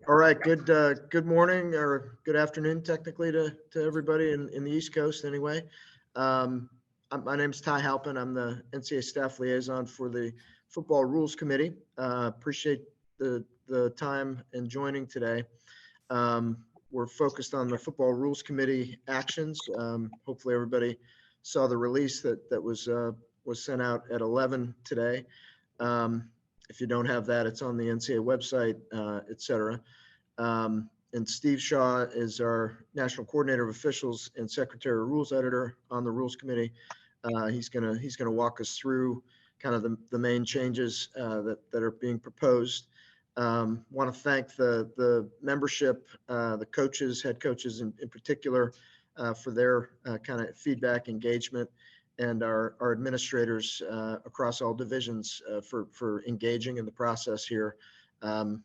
All right, good morning or good afternoon, technically, to everybody in the East Coast anyway. My name's Ty Halpin. I'm the NCAA staff liaison for the Football Rules Committee. Appreciate the time and joining today. We're focused on the Football Rules Committee actions. Hopefully everybody saw the release that was sent out at 11 today. If you don't have that, it's on the NCAA website, et cetera. And Steve Shaw is our National Coordinator of Officials and Secretary of Rules Editor on the Rules Committee. He's gonna walk us through kind of the main changes that are being proposed. Want to thank the membership, the coaches, head coaches in particular, for their kind of feedback, engagement, and our administrators across all divisions for engaging in the process here,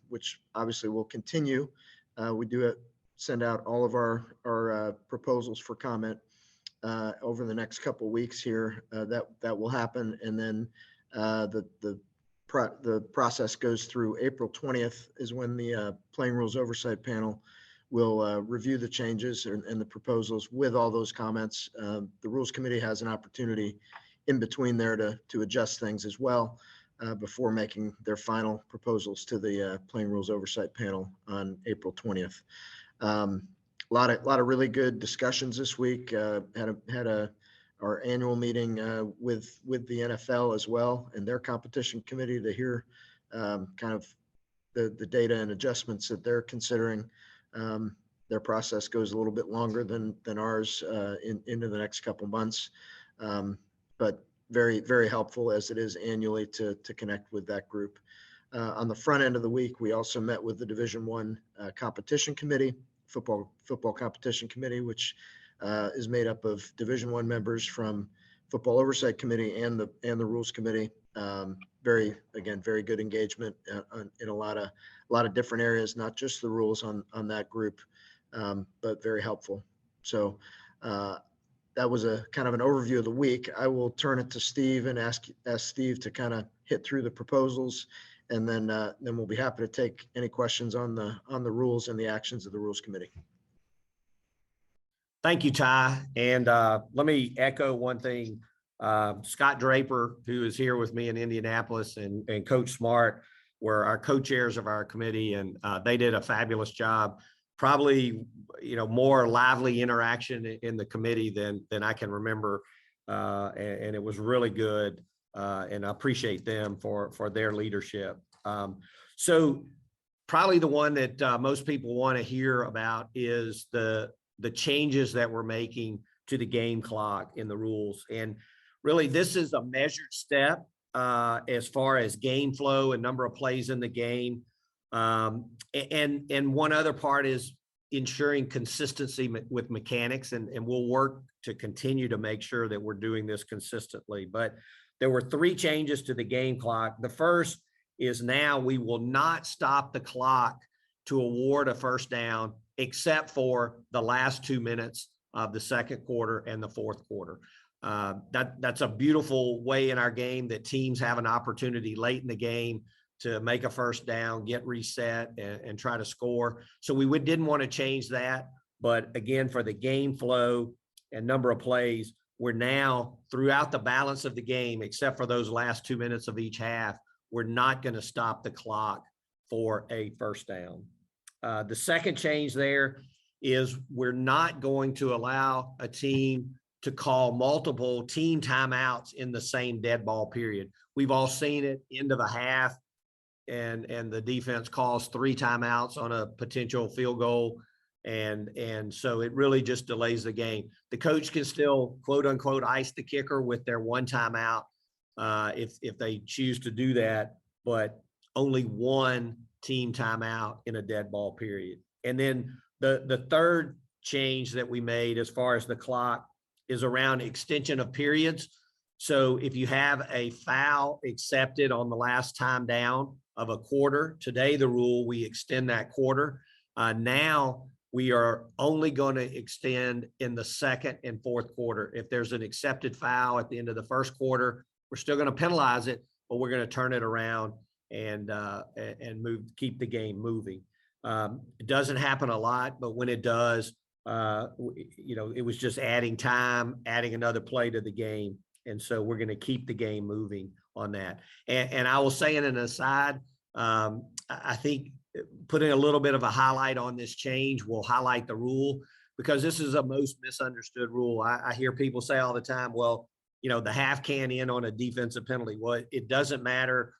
which obviously will continue. We do send out all of our proposals for comment over the next couple of weeks here. That will happen, and then the process goes through April 20th is when the Playing Rules Oversight Panel will review the changes and the proposals with all those comments. The Rules Committee has an opportunity in between there to adjust things as well before making their final proposals to the Playing Rules Oversight Panel on April 20th. A lot of really good discussions this week. Had our annual meeting with the NFL as well and their competition committee to hear kind of the data and adjustments that they're considering. Their process goes a little bit longer than ours into the next couple months, but very, very helpful as it is annually to connect with that group. On the front end of the week, we also met with the Division I competition committee, football competition committee, which is made up of Division I members from Football Oversight Committee and the Rules Committee. Very good engagement in a lot of different areas, not just the rules on that group, but very helpful. So that was a kind of an overview of the week. I will turn it to Steve and ask Steve to kind of hit through the proposals, and then we'll be happy to take any questions on the rules and the actions of the Rules Committee. Thank you, Ty. And let me echo one thing. Scott Draper, who is here with me in Indianapolis, and Coach Smart were our co-chairs of our committee, and they did a fabulous job. Probably, more lively interaction in the committee than I can remember, and it was really good. And I appreciate them for their leadership. So probably the one that most people want to hear about is the changes that we're making to the game clock in the rules. And really, this is a measured step as far as game flow and number of plays in the game. And one other part is ensuring consistency with mechanics, and we'll work to continue to make sure that we're doing this consistently. But there were 3 changes to the game clock. The first is now we will not stop the clock to award a first down except for the last 2 minutes of the second quarter and the fourth quarter. That's a beautiful way in our game that teams have an opportunity late in the game to make a first down, get reset, and try to score. So we didn't want to change that. But again, for the game flow and number of plays, we're now throughout the balance of the game, except for those last 2 minutes of each half, we're not going to stop the clock for a first down. The second change there is we're not going to allow a team to call multiple team timeouts in the same dead ball period. We've all seen it, end of a half, and the defense calls 3 timeouts on a potential field goal. And so it really just delays the game. The coach can still, quote unquote, ice the kicker with their 1 timeout if they choose to do that, but only 1 team timeout in a dead ball period. And then the third change that we made as far as the clock is around extension of periods. So if you have a foul accepted on the last time down of a quarter, today the rule, we extend that quarter. Now we are only going to extend in the second and fourth quarter. If there's an accepted foul at the end of the first quarter, we're still going to penalize it, but we're going to turn it around and keep the game moving. It doesn't happen a lot, but when it does, it was just adding time, adding another play to the game. And so we're going to keep the game moving on that. And I will say in an aside, I think putting a little bit of a highlight on this change will highlight the rule, because this is a most misunderstood rule. I hear people say all the time, well, the half can't end on a defensive penalty. Well, it doesn't matter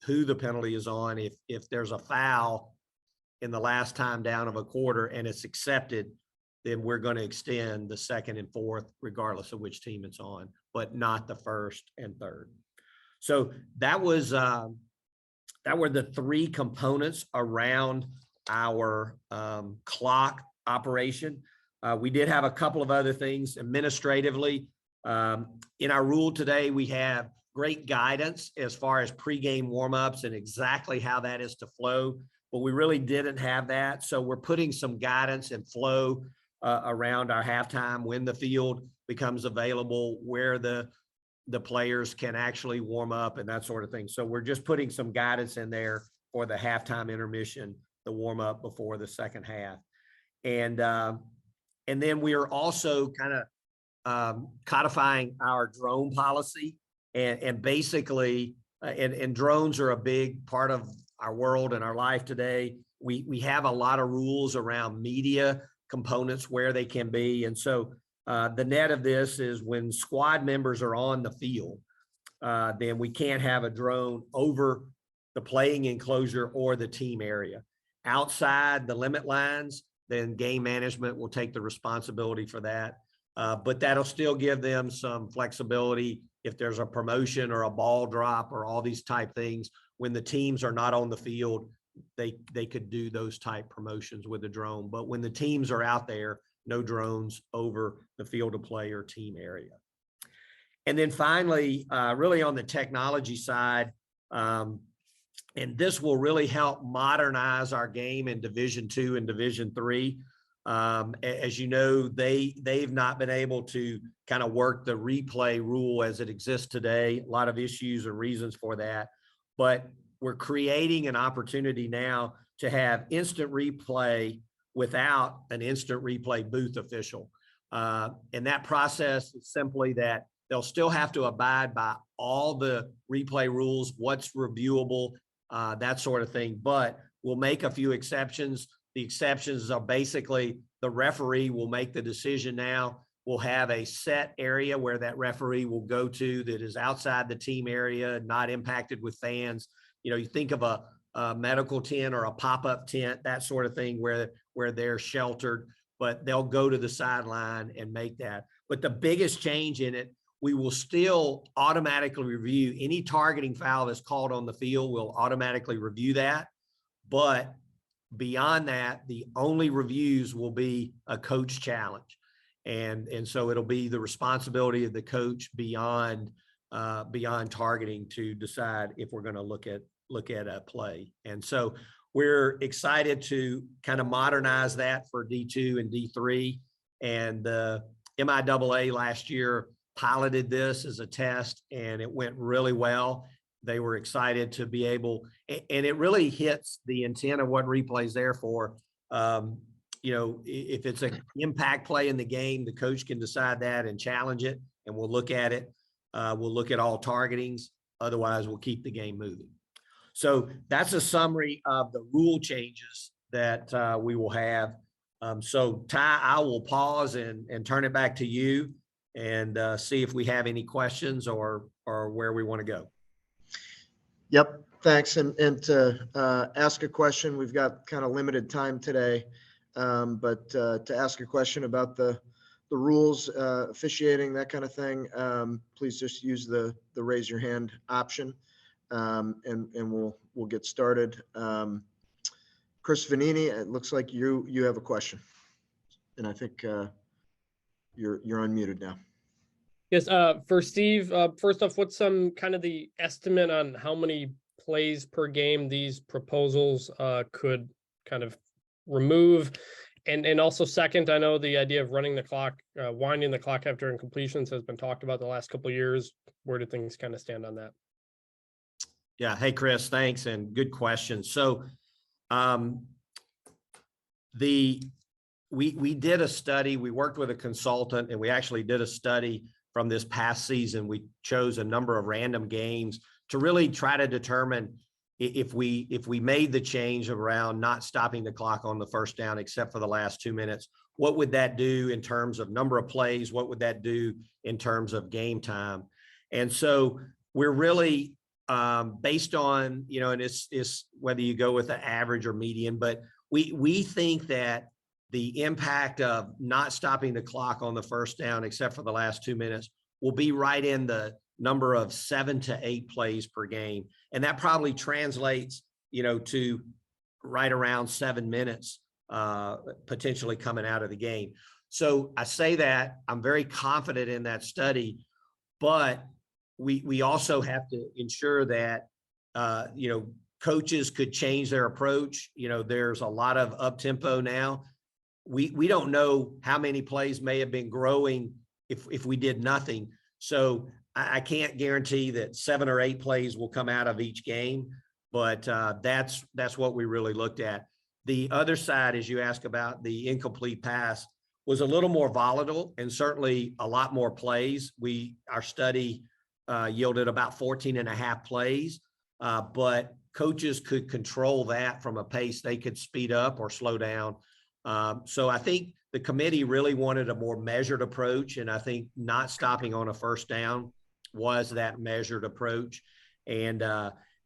who the penalty is on. If there's a foul in the last time down of a quarter and it's accepted, then we're going to extend the second and fourth, regardless of which team it's on, but not the first and third. So that were the three components around our clock operation. We did have a couple of other things administratively. In our rule today, we have great guidance as far as pregame warmups and exactly how that is to flow, but we really didn't have that. So we're putting some guidance and flow around our halftime, when the field becomes available, where the players can actually warm up and that sort of thing. So we're just putting some guidance in there for the halftime intermission, the warm up before the second half. And then we are also kind of codifying our drone policy, and basically, and drones are a big part of our world and our life today. We have a lot of rules around media components, where they can be. And so the net of this is, when squad members are on the field, then we can't have a drone over the playing enclosure or the team area. Outside the limit lines, then game management will take the responsibility for that. But that'll still give them some flexibility if there's a promotion or a ball drop or all these type things. When the teams are not on the field, they could do those type promotions with a drone. But when the teams are out there, no drones over the field of play or team area. And then finally, really on the technology side, and this will really help modernize our game in Division II and Division III. As you know, they've not been able to kind of work the replay rule as it exists today. A lot of issues and reasons for that, but we're creating an opportunity now to have instant replay without an instant replay booth official. And that process is simply that they'll still have to abide by all the replay rules, what's reviewable, that sort of thing, but we'll make a few exceptions. The exceptions are basically the referee will make the decision now. We'll have a set area where that referee will go to that is outside the team area, not impacted with fans. You think of a medical tent or a pop-up tent, that sort of thing, where they're sheltered, but they'll go to the sideline and make that. But the biggest change in it, we will still automatically review any targeting foul that's called on the field. We'll automatically review that. But beyond that, the only reviews will be a coach challenge. And so it'll be the responsibility of the coach beyond targeting to decide if we're going to look at a play. And so we're excited to kind of modernize that for D2 and D3. And the MIAA last year piloted this as a test, and it went really well. They were excited to be able, and it really hits the intent of what replay is there for. If it's an impact play in the game, the coach can decide that and challenge it, and we'll look at it. We'll look at all targetings. Otherwise, we'll keep the game moving. So that's a summary of the rule changes that we will have. So Ty, I will pause and turn it back to you and see if we have any questions or where we want to go. Yep, thanks. And to ask a question, we've got kind of limited time today, but to ask a question about the rules, officiating, that kind of thing, please just use the raise your hand option, and we'll get started. Chris Vanini, it looks like you have a question, and I think you're unmuted now. Yes, for Steve, first off, what's some kind of the estimate on how many plays per game these proposals could kind of remove? And also second, I know the idea of running the clock, winding the clock after incompletions has been talked about the last couple of years. Where do things kind of stand on that? Yeah. Hey, Chris, thanks. And good question. So we did a study, we worked with a consultant, and we actually did a study from this past season. We chose a number of random games to really try to determine if we made the change around not stopping the clock on the first down, except for the last 2 minutes, what would that do in terms of number of plays? What would that do in terms of game time? And so we're really based on, and it's whether you go with the average or median, but we think that the impact of not stopping the clock on the first down, except for the last 2 minutes, will be right in the number of 7 to 8 plays per game. And that probably translates, to right around 7 minutes potentially coming out of the game. So I say that I'm very confident in that study, but we also have to ensure that, coaches could change their approach. There's a lot of up tempo now. We don't know how many plays may have been growing if we did nothing. So I can't guarantee that 7 or 8 plays will come out of each game, but that's what we really looked at. The other side, as you ask about the incomplete pass, was a little more volatile and certainly a lot more plays. Our study yielded about 14.5 plays, but coaches could control that from a pace. They could speed up or slow down. So I think the committee really wanted a more measured approach, and I think not stopping on a first down was that measured approach. And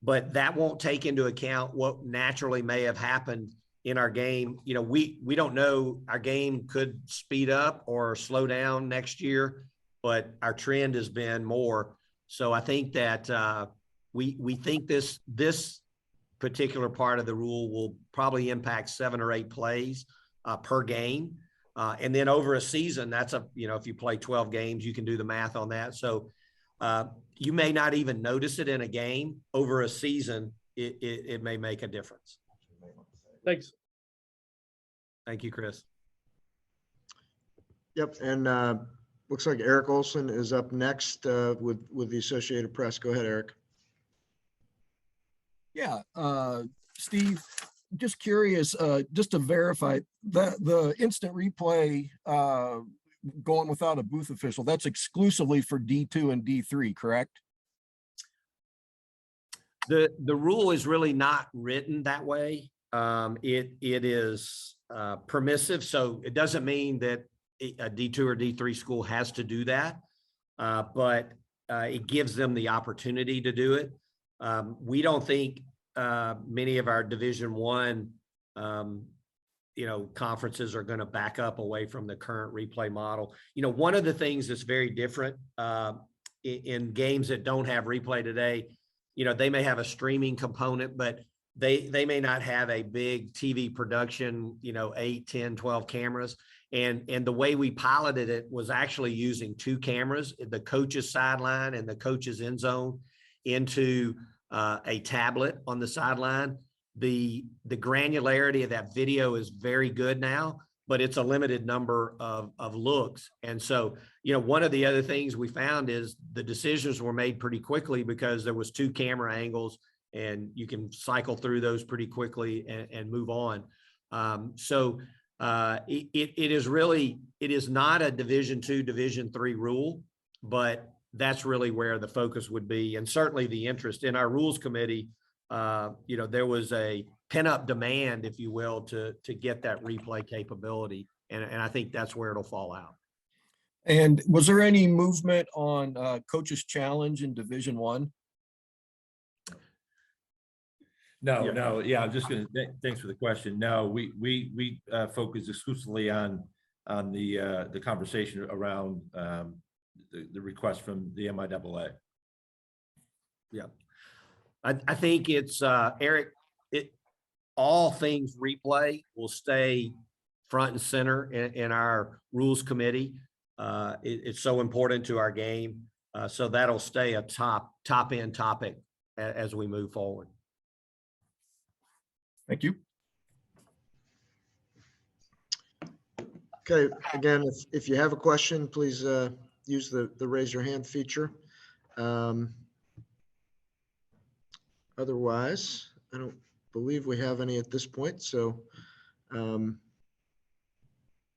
but that won't take into account what naturally may have happened in our game. We don't know. Our game could speed up or slow down next year, but our trend has been more. So I think that we think this particular part of the rule will probably impact 7 or 8 plays per game. And then over a season, that's if you play 12 games, you can do the math on that. So you may not even notice it in a game. Over a season, it may make a difference. Thanks. Thank you, Chris. Yep. And looks like Eric Olson is up next with the Associated Press. Go ahead, Eric. Yeah. Steve, just curious, just to verify that the instant replay going without a booth official, that's exclusively for D2 and D3, correct? The rule is really not written that way. It is permissive, so it doesn't mean that a D2 or D3 school has to do that, but it gives them the opportunity to do it. We don't think many of our Division I, conferences are going to back up away from the current replay model. One of the things that's very different in games that don't have replay today, they may have a streaming component, but they may not have a big TV production, 8, 10, 12 cameras. And the way we piloted it was actually using 2 cameras, the coach's sideline and the coach's end zone, into a tablet on the sideline. The granularity of that video is very good now, but it's a limited number of looks. And so, one of the other things we found is the decisions were made pretty quickly because there was 2 camera angles, and you can cycle through those pretty quickly and move on. It is not a Division II, Division III rule, but that's really where the focus would be. And certainly the interest in our rules committee, there was a pent-up demand, if you will, to get that replay capability. And I think that's where it'll fall out. And was there any movement on coach's challenge in Division I? No. Yeah, I'm just going to, thanks for the question. No, we focus exclusively on the conversation around the request from the MIAA. Yeah. I think it's, Eric, all things replay will stay front and center in our rules committee. It's so important to our game. So that'll stay a top end topic as we move forward. Thank you. Okay. Again, if you have a question, please use the raise your hand feature. Otherwise, I don't believe we have any at this point. So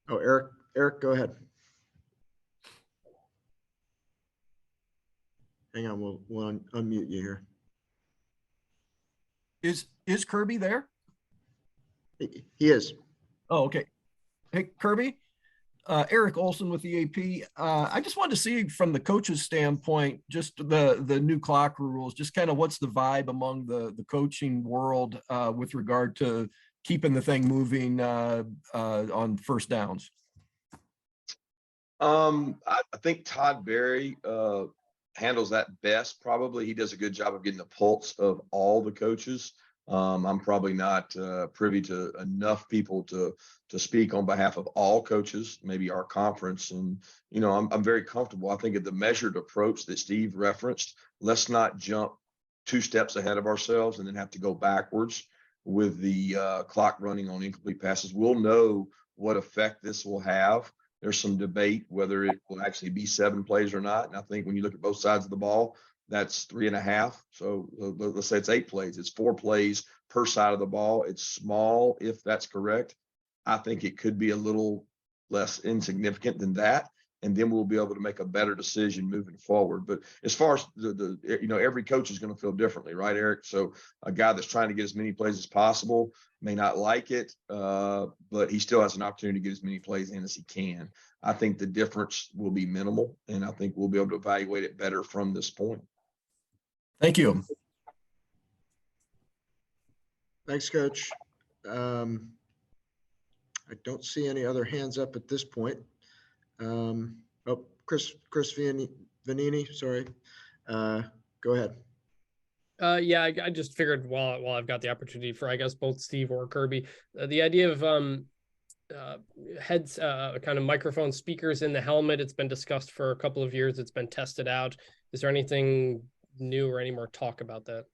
Oh, Eric, go ahead. Hang on, we'll unmute you here. Is Kirby there? He is. Oh, okay. Hey, Kirby, Eric Olson with the AP. I just wanted to see from the coach's standpoint, just the new clock rules, just kind of what's the vibe among the coaching world with regard to keeping the thing moving on first downs. I think Todd Berry handles that best. Probably he does a good job of getting the pulse of all the coaches. I'm probably not privy to enough people to speak on behalf of all coaches, maybe our conference. And, you know, I'm very comfortable. I think of the measured approach that Steve referenced. Let's not jump 2 steps ahead of ourselves and then have to go backwards with the clock running on incomplete passes. We'll know what effect this will have. There's some debate whether it will actually be 7 plays or not. And I think when you look at both sides of the ball, that's 3.5. So let's say it's 8 plays. It's 4 plays per side of the ball. It's small, if that's correct. I think it could be a little less insignificant than that. And then we'll be able to make a better decision moving forward. But as far as you know, every coach is going to feel differently, right, Eric? So a guy that's trying to get as many plays as possible may not like it, but he still has an opportunity to get as many plays in as he can. I think the difference will be minimal, and I think we'll be able to evaluate it better from this point. Thank you. Thanks, Coach. I don't see any other hands up at this point. Oh, Chris Vanini, sorry. Go ahead. Yeah, I just figured while I've got the opportunity for, I guess, both Steve or Kirby, the idea of heads, kind of microphone speakers in the helmet. It's been discussed for a couple of years. It's been tested out. Is there anything new or any more talk about that?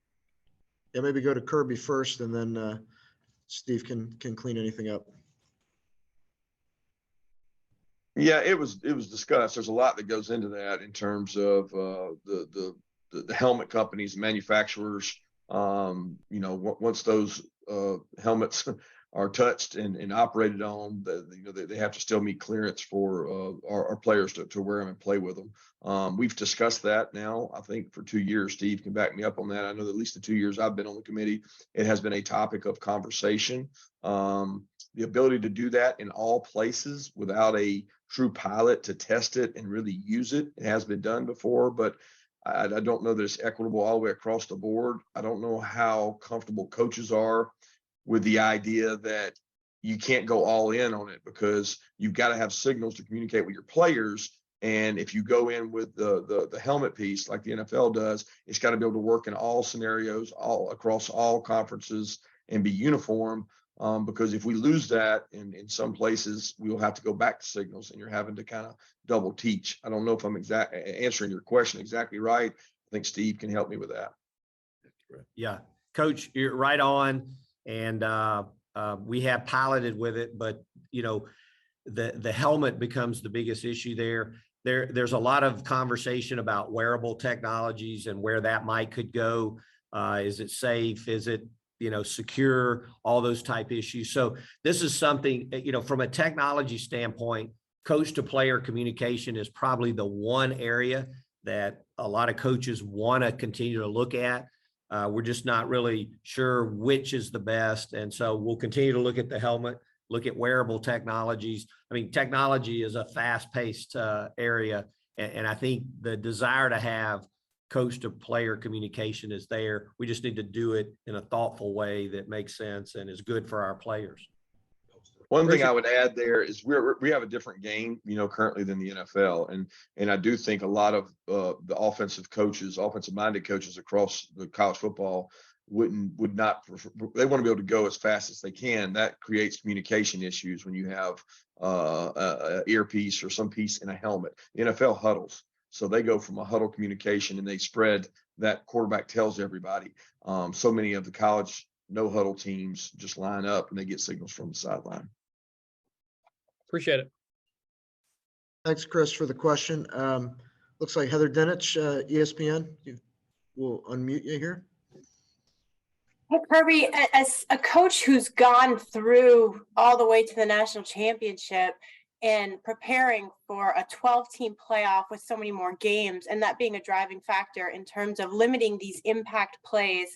Yeah, maybe go to Kirby first, and then Steve can clean anything up. Yeah, it was discussed. There's a lot that goes into that in terms of the helmet companies, manufacturers. You know, once those helmets are touched and operated on, they have to still meet clearance for our players to wear them and play with them. We've discussed that now, I think, for 2 years. Steve can back me up on that. I know that at least the 2 years I've been on the committee, it has been a topic of conversation. The ability to do that in all places without a true pilot to test it and really use it, it has been done before, but I don't know that it's equitable all the way across the board. I don't know how comfortable coaches are with the idea that you can't go all in on it, because you've got to have signals to communicate with your players. And if you go in with the helmet piece like the NFL does, it's got to be able to work in all scenarios, all across all conferences, and be uniform. Because if we lose that in some places, we'll have to go back to signals, and you're having to kind of double teach. I don't know if I'm answering your question exactly right. I think Steve can help me with that. Yeah, Coach, you're right on. And we have piloted with it, but you know, the helmet becomes the biggest issue there. There's a lot of conversation about wearable technologies and where that could go. Is it safe? Is it, you know, secure? All those type issues. So this is something, you know, from a technology standpoint, coach to player communication is probably the one area that a lot of coaches want to continue to look at. We're just not really sure which is the best. And so we'll continue to look at the helmet, look at wearable technologies. I mean, technology is a fast-paced area. And I think the desire to have coach to player communication is there. We just need to do it in a thoughtful way that makes sense and is good for our players. One thing I would add there is we have a different game, you know, currently than the NFL. And I do think a lot of the offensive minded coaches across the college football they want to be able to go as fast as they can. That creates communication issues when you have a earpiece or some piece in a helmet. The NFL huddles. So they go from a huddle communication and they spread that quarterback tells everybody. So many of the college no huddle teams just line up and they get signals from the sideline. Appreciate it. Thanks, Chris, for the question. Looks like Heather Dinich, ESPN. We'll unmute you here. Hey, Kirby, as a coach who's gone through all the way to the national championship, in preparing for a 12-team playoff with so many more games, and that being a driving factor in terms of limiting these impact plays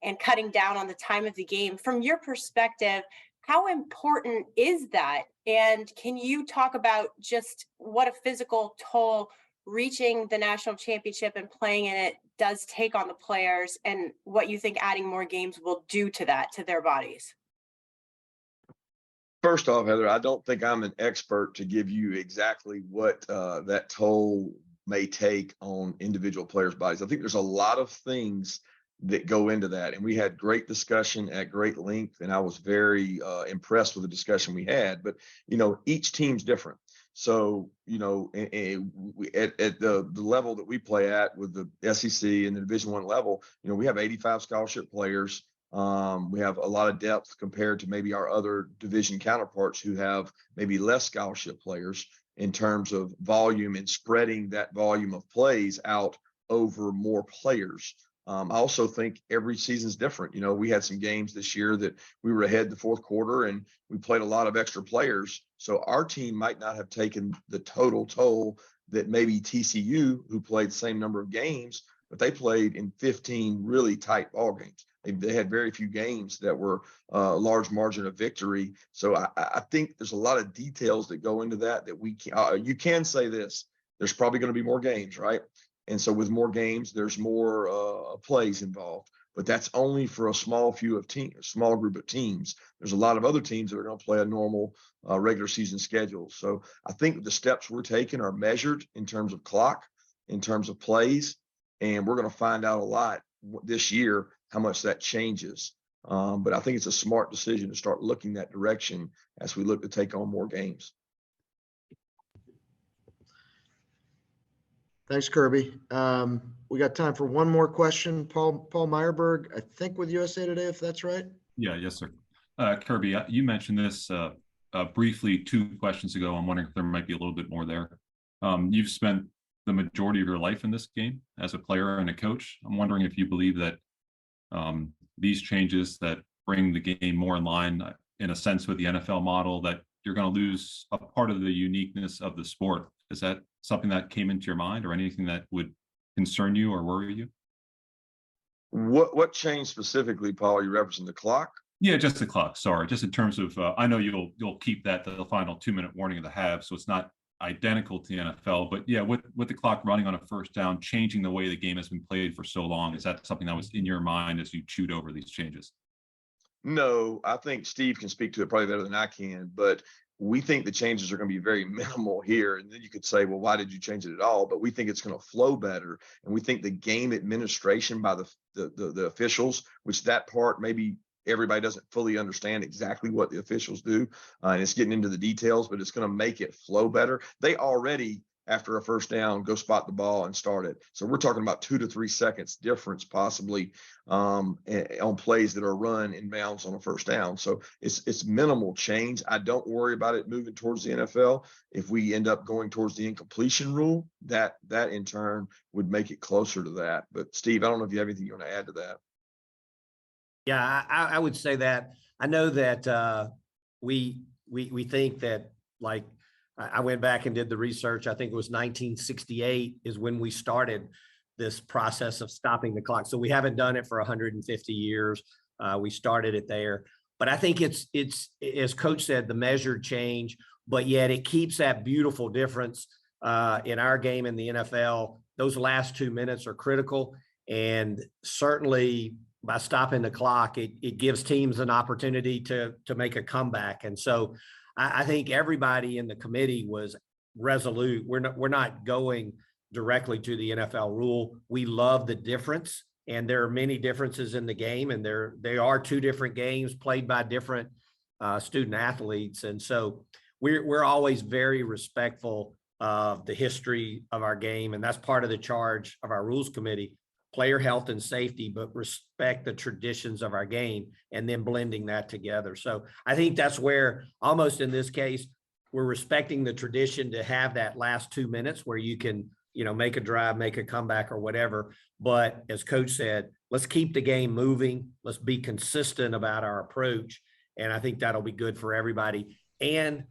and cutting down on the time of the game. From your perspective, how important is that? And can you talk about just what a physical toll reaching the national championship and playing in it does take on the players, and what you think adding more games will do to that, to their bodies? First off, Heather, I don't think I'm an expert to give you exactly what that toll may take on individual players' bodies. I think there's a lot of things that go into that. And we had great discussion at great length, and I was very impressed with the discussion we had. But, each team's different. So, at the level that we play at with the SEC and the Division I level, we have 85 scholarship players. We have a lot of depth compared to maybe our other division counterparts who have maybe less scholarship players in terms of volume and spreading that volume of plays out over more players. I also think every season's different. We had some games this year that we were ahead the fourth quarter and we played a lot of extra players. So our team might not have taken the total toll that maybe TCU, who played the same number of games, but they played in 15 really tight ball games. They had very few games that were a large margin of victory. So I think there's a lot of details that go into that we can, you can say this, there's probably going to be more games, right? And so with more games, there's more plays involved, but that's only for a small group of teams. There's a lot of other teams that are going to play a normal regular season schedule. So I think the steps we're taking are measured in terms of clock, in terms of plays, and we're going to find out a lot this year how much that changes. But I think it's a smart decision to start looking that direction as we look to take on more games. Thanks, Kirby. We got time for one more question. Paul Meyerberg, I think with USA Today, if that's right. Yeah, yes, sir. Kirby, you mentioned this briefly 2 questions ago. I'm wondering if there might be a little bit more there. You've spent the majority of your life in this game as a player and a coach. I'm wondering if you believe that these changes that bring the game more in line, in a sense, with the NFL model, that you're going to lose a part of the uniqueness of the sport. Is that something that came into your mind, or anything that would concern you or worry you? What changed specifically, Paul? Are you referencing the clock? Yeah, just the clock. Sorry, just in terms of I know you'll keep that the final 2-minute warning of the half, so it's not identical to the NFL. But yeah, with the clock running on a first down, changing the way the game has been played for so long, is that something that was in your mind as you chewed over these changes? No, I think Steve can speak to it probably better than I can, but we think the changes are going to be very minimal here. And then you could say, well, why did you change it at all? But we think it's going to flow better. And we think the game administration by the officials, which that part maybe everybody doesn't fully understand exactly what the officials do. And it's getting into the details, but it's going to make it flow better. They already, after a first down, go spot the ball and start it. So we're talking about 2 to 3 seconds difference possibly on plays that are run in bounds on a first down. So it's minimal change. I don't worry about it moving towards the NFL. If we end up going towards the incompletion rule, that in turn would make it closer to that. But Steve, I don't know if you have anything you want to add to that. Yeah, I would say that. I know that we think that, like, I went back and did the research. I think it was 1968 is when we started this process of stopping the clock. So we haven't done it for 150 years. We started it there. But I think it's as Coach said, the measured change, but yet it keeps that beautiful difference in our game in the NFL. Those last 2 minutes are critical. And certainly by stopping the clock, it gives teams an opportunity to make a comeback. And so I think everybody in the committee was resolute. We're not going directly to the NFL rule. We love the difference, and there are many differences in the game, and they are 2 different games played by different student athletes. And so we're always very respectful of the history of our game, and that's part of the charge of our rules committee. Player health and safety, but respect the traditions of our game, and then blending that together. So I think that's where, almost in this case, we're respecting the tradition to have that last 2 minutes where you can, make a drive, make a comeback or whatever. But as Coach said, let's keep the game moving. Let's be consistent about our approach. And I think that'll be good for everybody. And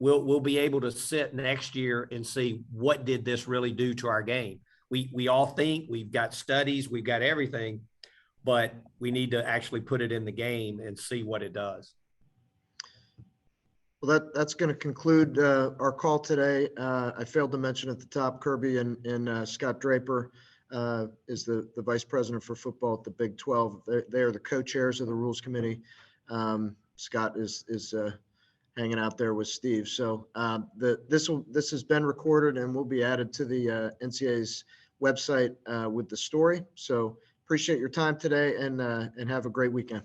we'll be able to sit next year and see what did this really do to our game. We all think we've got studies, we've got everything, but we need to actually put it in the game and see what it does. Well, that's going to conclude our call today. I failed to mention at the top, Kirby and Scott Draper is the vice president for football at the Big 12. They are the co-chairs of the Rules Committee. Scott is hanging out there with Steve. So this has been recorded and will be added to the NCAA's website with the story. So appreciate your time today and have a great weekend.